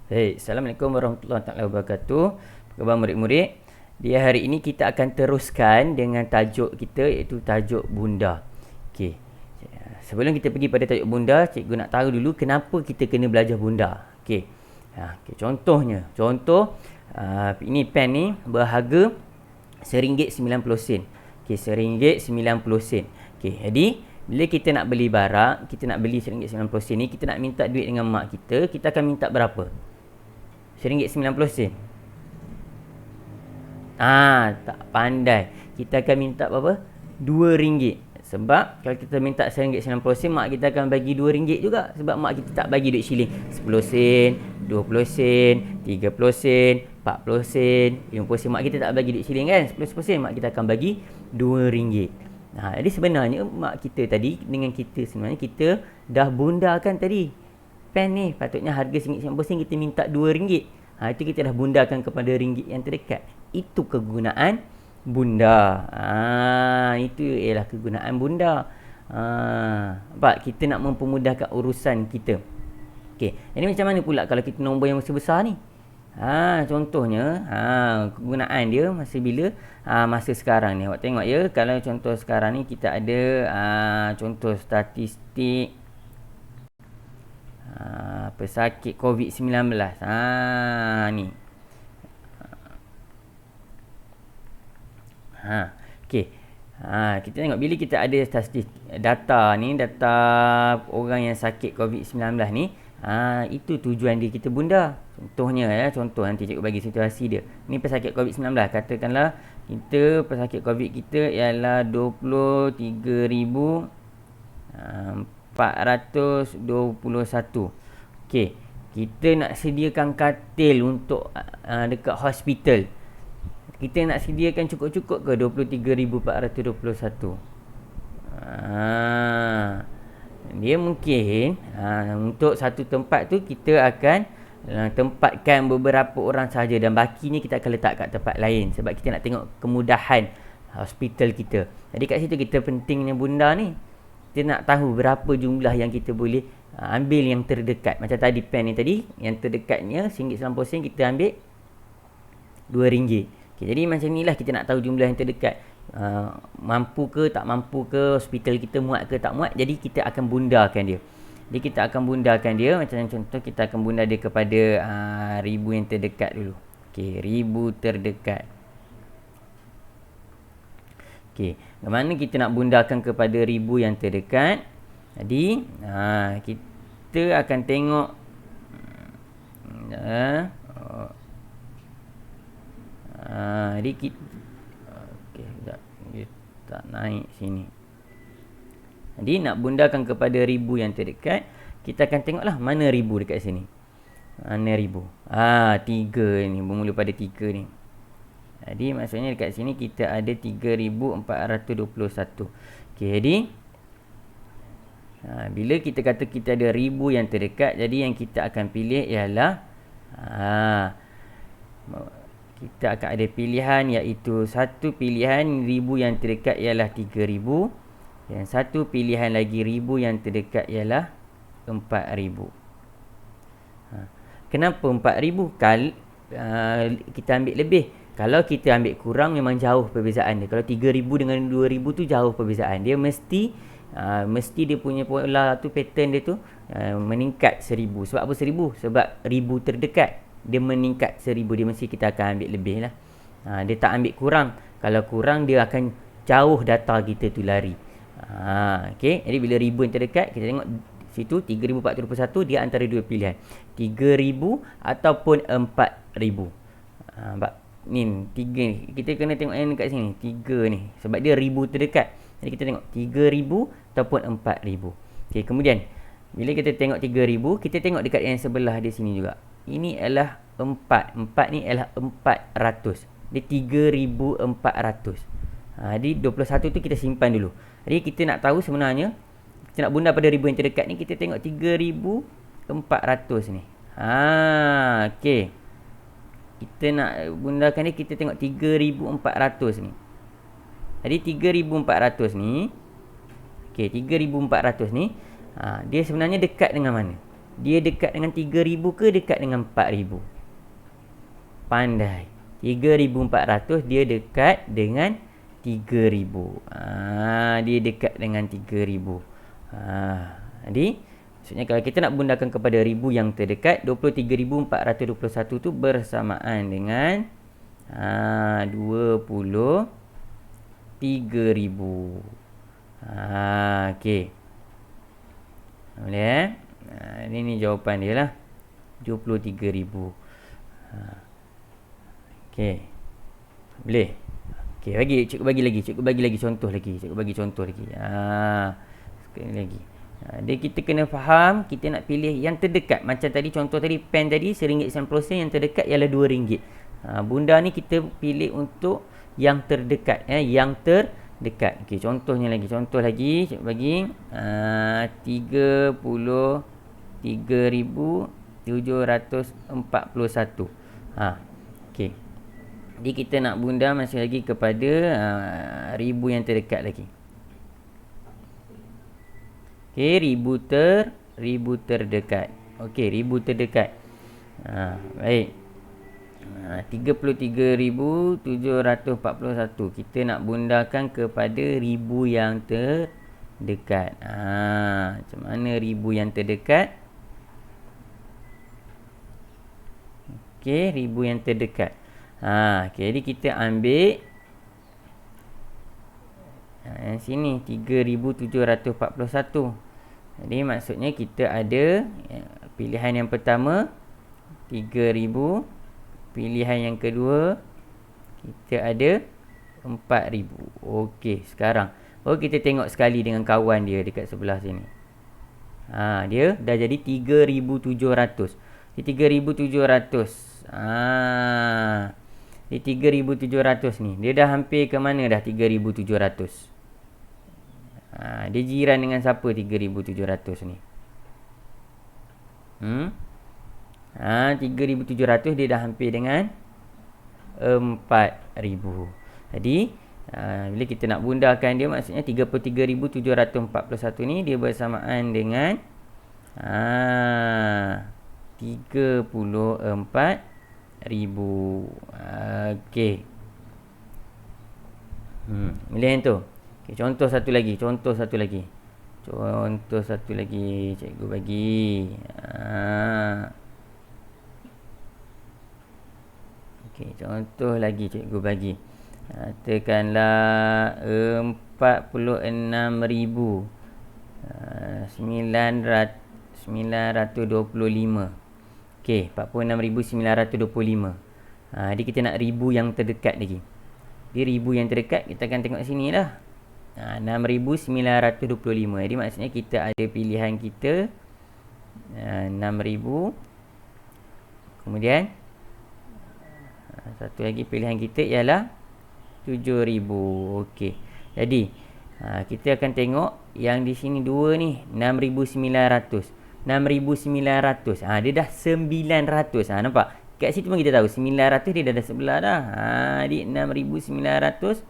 Assalamualaikum warahmatullahi wabarakatuh. Apa khabar murid-murid? Di hari ini kita akan teruskan dengan tajuk kita, iaitu tajuk bunda. Okey. Sebelum kita pergi pada tajuk bunda, cikgu nak tahu dulu kenapa kita kena belajar bunda. Okey. Contohnya, ini pen ni berharga RM1.90. Okey, RM1.90. Okey, jadi bila kita nak beli barang, kita nak beli RM1.90 ni, kita nak minta duit dengan mak kita akan minta berapa? RM1.90. Tak pandai. Kita akan minta berapa? RM2. Sebab kalau kita minta RM1.90, mak kita akan bagi RM2 juga. Sebab mak kita tak bagi duit shilling. 10 sen, 20 sen, 30 sen, 40 sen, 50 sen. Mak kita tak bagi duit shilling kan? 10 sen, mak kita akan bagi RM2. Jadi sebenarnya mak kita tadi dengan kita, sebenarnya kita dah bundakan tadi. Pen ni patutnya harga RM1.90, kita minta RM2. Itu kita dah bundakan kepada ringgit yang terdekat. Itu kegunaan bunda. Itu ialah kegunaan bunda. Nampak? Kita nak mempermudahkan urusan kita. Okey, ini macam mana pula kalau kita nombor yang besar-besar ni? Contohnya, kegunaan dia masa bila? Masa sekarang ni. Awak tengok ya, kalau contoh sekarang ni kita ada contoh statistik pesakit COVID-19. Ni. Okey. Kita tengok bila kita ada statistik data ni, data orang yang sakit COVID-19 ni, itu tujuan dia kita bunda. Contohnya contoh nanti cikgu bagi situasi dia. Ni pesakit COVID-19. Katakanlah kita pesakit COVID kita ialah 23,421. Okey, kita nak sediakan katil untuk dekat hospital. Kita nak sediakan cukup-cukup ke 23,421? Dia mungkin untuk satu tempat tu kita akan tempatkan beberapa orang saja, dan bakinya kita akan letak kat tempat lain sebab kita nak tengok kemudahan hospital kita. Jadi kat situ kita pentingnya bunda ni. Kita nak tahu berapa jumlah yang kita boleh ambil yang terdekat. Macam tadi pen ni tadi, yang terdekatnya RM1.90, kita ambil RM2. Okay, jadi macam inilah kita nak tahu jumlah yang terdekat. Mampu ke tak mampu ke, hospital kita muat ke tak muat. Jadi kita akan bundakan dia. Jadi kita akan bundakan dia. Macam contoh kita akan bunda dia kepada 1,000 yang terdekat dulu. Okey, 1,000 terdekat. Okey, bagaimana kita nak bundakan kepada 1,000 yang terdekat? Jadi, kita akan tengok jadi kita sekejap, kita naik sini. Jadi nak bundakan kepada 1,000 yang terdekat, kita akan tengoklah mana 1,000 dekat sini. Mana 1,000? 3 ni, bermula pada 3 ni. Jadi maksudnya dekat sini kita ada 3,421. Okey, jadi bila kita kata kita ada 1,000 yang terdekat, jadi yang kita akan pilih ialah kita akan ada pilihan, iaitu satu pilihan 1,000 yang terdekat ialah 3,000, dan satu pilihan lagi 1,000 yang terdekat ialah 4,000. Kenapa 4,000? Kita ambil lebih. Kalau kita ambil kurang, memang jauh perbezaan dia. Kalau 3,000 dengan 2,000 tu jauh perbezaan. Dia mesti dia punya pola tu, pattern dia tu meningkat 1,000. Sebab apa 1,000? Sebab 1,000 terdekat. Dia meningkat 1,000. Dia mesti kita akan ambil lebih lah. Dia tak ambil kurang. Kalau kurang, dia akan jauh data kita tu lari. Okay. Jadi bila 1,000 yang terdekat, kita tengok situ 3,421, dia antara dua pilihan. 3,000 ataupun 4,000. Ni 3 ni. Kita kena tengok yang dekat sini. 3 ni. Sebab dia 1,000 terdekat. Jadi kita tengok 3,000 ataupun 4,000. Okey, kemudian bila kita tengok 3,000, kita tengok dekat yang sebelah di sini juga. Ini adalah 4. 4 ni adalah 400. Dia 3,400. Jadi 21 tu kita simpan dulu. Jadi kita nak tahu sebenarnya, kita nak bunda pada 1,000 yang terdekat ni, kita tengok 3,400 ni. Okey. Kita nak bundakan ni, kita tengok 3,400 ni. Jadi 3,400 ni, okey, 3,400 ni, dia sebenarnya dekat dengan mana? Dia dekat dengan 3,000 ke dekat dengan 4,000? Pandai. 3,400 dia dekat dengan 3,000. Dia dekat dengan 3,000. Jadi maksudnya kalau kita nak bundakan kepada ribu yang terdekat, 23,421 tu bersamaan dengan 23,000. Okey. Boleh ini jawapan dia lah. 23,000. Okey. Boleh. Okey, cikgu bagi lagi contoh lagi. Sekali lagi. Dia kita kena faham, kita nak pilih yang terdekat. Macam tadi contoh tadi, pen tadi RM1.90, yang terdekat ialah RM2. Bunda ni kita pilih untuk yang terdekat, yang terdekat. Okey, contoh lagi, cikgu bagi 33,741. Okey. Jadi kita nak bunda masih lagi kepada ribu yang terdekat lagi. Okey, ribu terdekat. Okey, ribu terdekat. Baik. 33,741. Kita nak bundakan kepada ribu yang terdekat. Macam mana ribu yang terdekat? Okey, ribu yang terdekat. Jadi kita ambil yang sini 3,741. Jadi maksudnya kita ada pilihan yang pertama 3,000, pilihan yang kedua kita ada 4,000. Okey, sekarang kita tengok sekali dengan kawan dia dekat sebelah sini. Dia dah jadi 3,700. Di 3,700. Di 3,700 ni dia dah hampir ke mana dah 3,700? Dia jiran dengan siapa 3,700 ni? 3,700 dia dah hampir dengan 4,000. Jadi bila kita nak bundakan dia, maksudnya 33,741 ni dia bersamaan dengan 34,000. Okey. Boleh yang tu. Okay, contoh satu lagi. Cikgu bagi. Okey, contoh lagi cikgu bagi. Katakanlah 46,925. Okey, 46,925. Jadi kita nak ribu yang terdekat lagi. Di ribu yang terdekat kita akan tengok sini lah. 6,925. Jadi maksudnya kita ada pilihan kita 6,000. Kemudian satu lagi pilihan kita ialah 7,000. Okey. Jadi kita akan tengok yang di sini dua ni 6,900. 6,900. Dia dah 900. Nampak? Kat situ pun kita tahu 900 dia dah sebelah dah. Jadi 6,900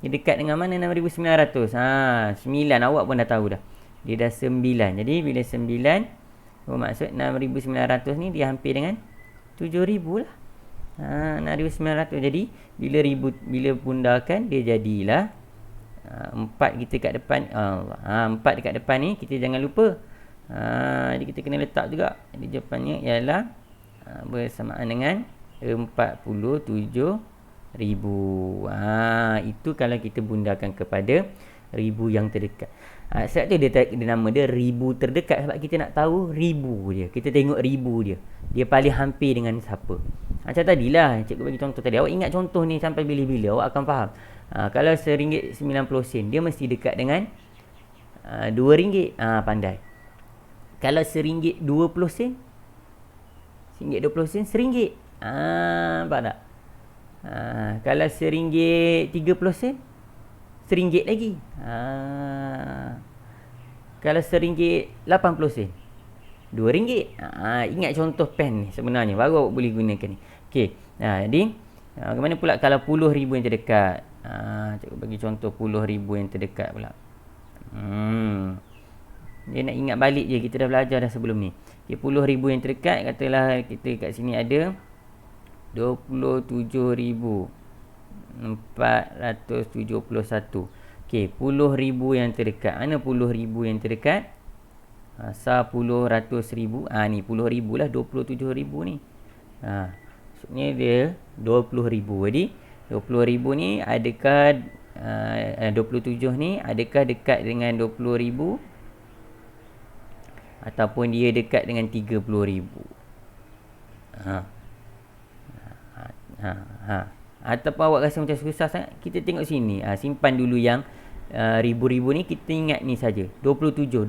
dia dekat dengan mana 6,900? 9. Awak pun dah tahu dah. Dia dah 9. Jadi bila 9 bermaksud 6,900 ni dia hampir dengan 7,000 lah. 6,900. Jadi bila bundakan dia jadilah 4 kita kat depan. 4 dekat depan ni kita jangan lupa. Jadi kita kena letak juga. Jadi jawapannya ialah bersamaan dengan 47,000. Itu kalau kita bundakan kepada ribu yang terdekat. Sebab tu dia nama dia ribu terdekat, sebab kita nak tahu ribu dia. Kita tengok ribu dia. Dia paling hampir dengan siapa. Macam tadilah cikgu bagi contoh tadi. Awak ingat contoh ni sampai bila-bila awak akan faham. Kalau RM1.90 dia mesti dekat dengan RM2. Pandai. Kalau RM1.20, RM1.20 RM1. Nampak tak? Kalau RM1.30 RM1 lagi. Kalau RM1.80 RM2. Ingat contoh pen ni sebenarnya, baru awak boleh gunakan ni. Okey. Jadi bagaimana pula kalau 10,000 yang terdekat? Cikgu bagi contoh 10,000 yang terdekat pula. Dia nak ingat balik je, kita dah belajar dah sebelum ni. Okay, 10,000 yang terdekat, katalah kita kat sini ada 27,471. Okey, 10,000 yang terdekat. Mana 10,000 yang terdekat? Asal 10 ratus ribu. Ni 10,000 lah, 27,000 ni. Maksudnya dia 20,000. Jadi 20,000 ni adakah 27 ni adakah dekat dengan 20,000 ataupun dia dekat dengan 30,000? Ataupun awak rasa macam susah sangat, kita tengok sini. Simpan dulu yang ribu-ribu ni, kita ingat ni saja. 27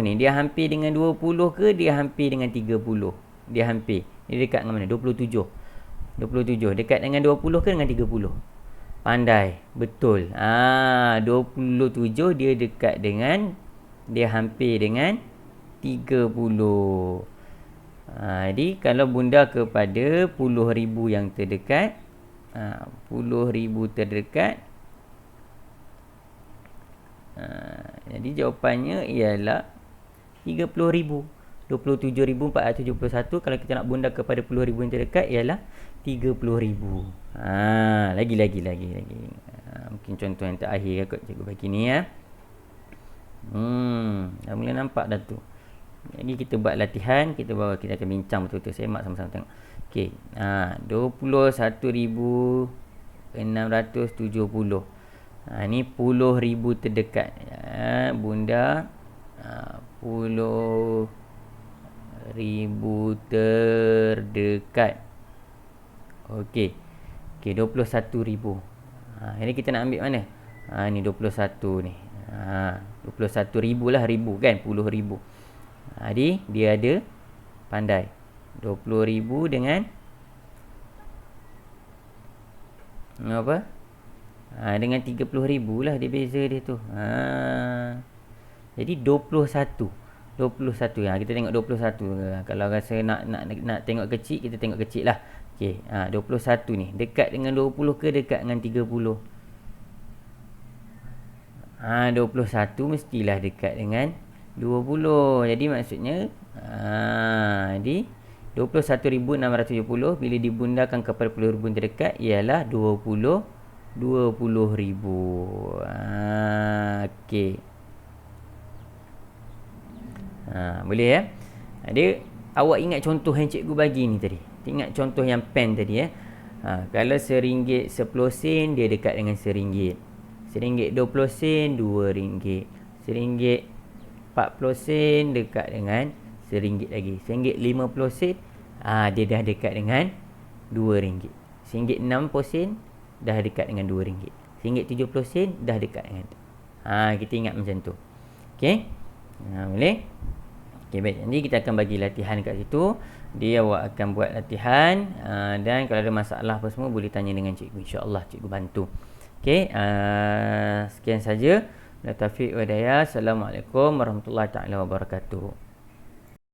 ni dia hampir dengan 20 ke dia hampir dengan 30? Dia hampir. Dia dekat dengan mana? 27 dekat dengan 20 ke dengan 30? Pandai. Betul. 27 dia dekat dengan, dia hampir dengan 30. Jadi kalau bunda kepada 10,000 yang terdekat, 10,000 terdekat, jadi jawapannya ialah 30,000. 27,471. Kalau kita nak bunda kepada 10,000 yang terdekat ialah 30,000. Lagi. Mungkin contoh yang terakhir kot cikgu bagi ni ya. Dah mula nampak dah tu. Jadi kita buat latihan, kita akan bincang betul-betul, semak sama-sama tengok. Okey. 21,670. Ni 10,000 terdekat. Bunda 10,000 terdekat. Okey. 21,000. Jadi kita nak ambil mana? Ni 21 ni. 21,000 lah, ribu kan, 10,000. Jadi dia ada, pandai, 20,000 dengan apa? Dengan 30,000 lah dia beza dia tu. Jadi 21 ya, kita tengok 21. Kalau rasa nak tengok kecil, kita tengok kecil lah. Okey, 21 ni dekat dengan 20 ke dekat dengan 30? 21 mestilah dekat dengan 20. Jadi maksudnya jadi 21,670 bila dibundakan kepada 10,000 terdekat ialah 20,000. Okey. Boleh ya? Dia, awak ingat contoh yang cikgu bagi ni tadi. Ingat contoh yang pen tadi ya. Kalau RM1 10 sen dia dekat dengan RM1. RM1 20 sen RM2. RM1 40 sen dekat dengan RM1 lagi. RM1 50 sen dia dah dekat dengan RM2. RM1 60 sen dah dekat dengan RM2. RM1 70 sen dah dekat dengan kita ingat macam tu. Okey. Boleh? Okey, baik. Nanti kita akan bagi latihan kat situ. Dia awak akan buat latihan dan kalau ada masalah apa semua boleh tanya dengan cikgu. InsyaAllah cikgu bantu. Okey, sekian saja. Taufiq wa hidayah. Assalamualaikum warahmatullahi taala wabarakatuh.